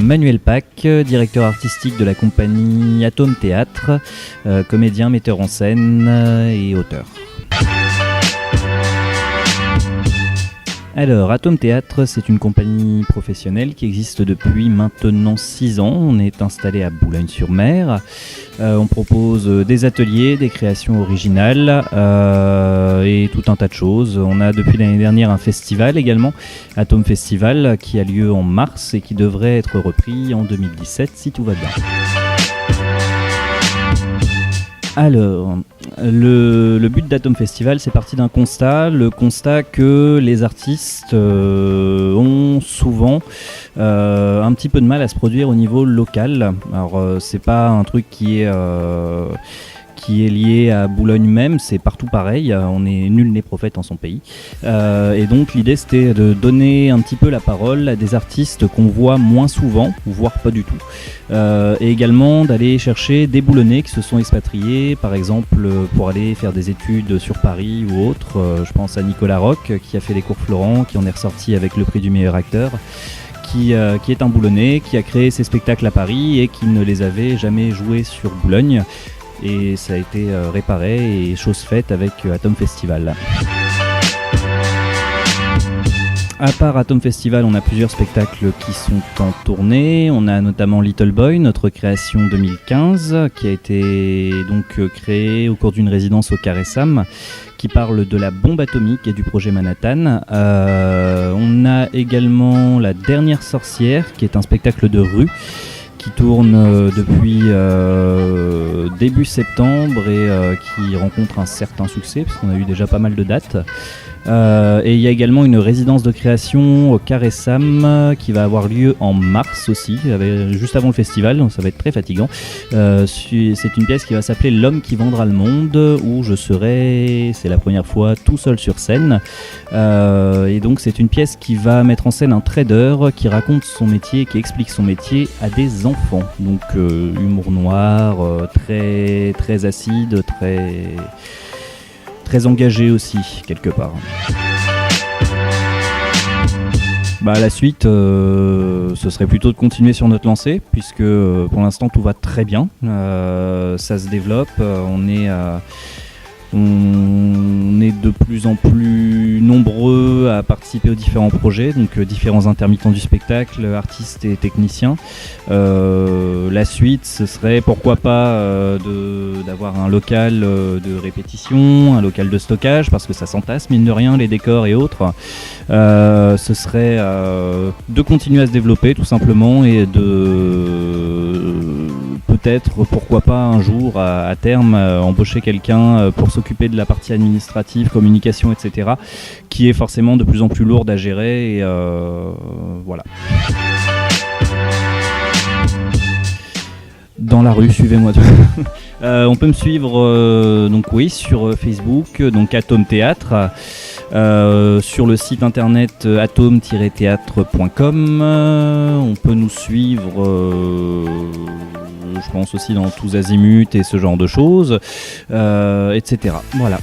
Manuel Pack, directeur artistique de la compagnie Atome Théâtre, comédien, metteur en scène et auteur. Alors, Atome Théâtre, c'est une compagnie professionnelle qui existe depuis maintenant 6 ans. On est installé à Boulogne-sur-Mer. On propose des ateliers, des créations originales et tout un tas de choses. On a depuis l'année dernière un festival également, Atome Festival, qui a lieu en mars et qui devrait être repris en 2017 si tout va bien. Alors, le but d'Atome Festival, c'est parti d'un constat, le constat que les artistes ont souvent un petit peu de mal à se produire au niveau local. Alors, c'est pas un truc qui est lié à Boulogne même, c'est partout pareil, nul n'est prophète en son pays. Et donc l'idée c'était de donner un petit peu la parole à des artistes qu'on voit moins souvent, voire pas du tout. Et également d'aller chercher des Boulonnais qui se sont expatriés, par exemple pour aller faire des études sur Paris ou autre. Je pense à Nicolas Roch qui a fait les cours Florent, qui en est ressorti avec le prix du meilleur acteur. Qui est un Boulonnais, qui a créé ses spectacles à Paris et qui ne les avait jamais joués sur Boulogne. Et ça a été réparé et chose faite avec Atome Festival. À part Atome Festival, on a plusieurs spectacles qui sont en tournée. On a notamment Little Boy, notre création 2015, qui a été donc créée au cours d'une résidence au Carré Sam, qui parle de la bombe atomique et du projet Manhattan. On a également La Dernière Sorcière, qui est un spectacle de rue, qui tourne depuis début septembre et qui rencontre un certain succès, parce qu'on a eu déjà pas mal de dates. Et il y a également une résidence de création au Carré Sam qui va avoir lieu en mars aussi, juste avant le festival, donc ça va être très fatigant. C'est une pièce qui va s'appeler L'homme qui vendra le monde, où je serai, c'est la première fois, tout seul sur scène. Et donc c'est une pièce qui va mettre en scène un trader qui raconte son métier, qui explique son métier à des enfants. Donc humour noir, très, très acide, très engagé aussi, quelque part. La suite, ce serait plutôt de continuer sur notre lancée, puisque pour l'instant tout va très bien. Ça se développe, on est de plus en plus nombreux à participer aux différents projets, donc différents intermittents du spectacle, artistes et techniciens. La suite, ce serait pourquoi pas d'avoir un local de répétition, un local de stockage, parce que ça s'entasse mine de rien, les décors et autres. Ce serait de continuer à se développer tout simplement et de peut-être, pourquoi pas un jour à terme, embaucher quelqu'un pour s'occuper de la partie administrative, communication, etc., qui est forcément de plus en plus lourde à gérer et voilà. Dans la rue, suivez-moi. On peut me suivre sur Facebook, donc Atome Théâtre, sur le site internet atome-théâtre.com. On peut nous suivre, je pense aussi dans Tous Azimuts et ce genre de choses, etc. Voilà.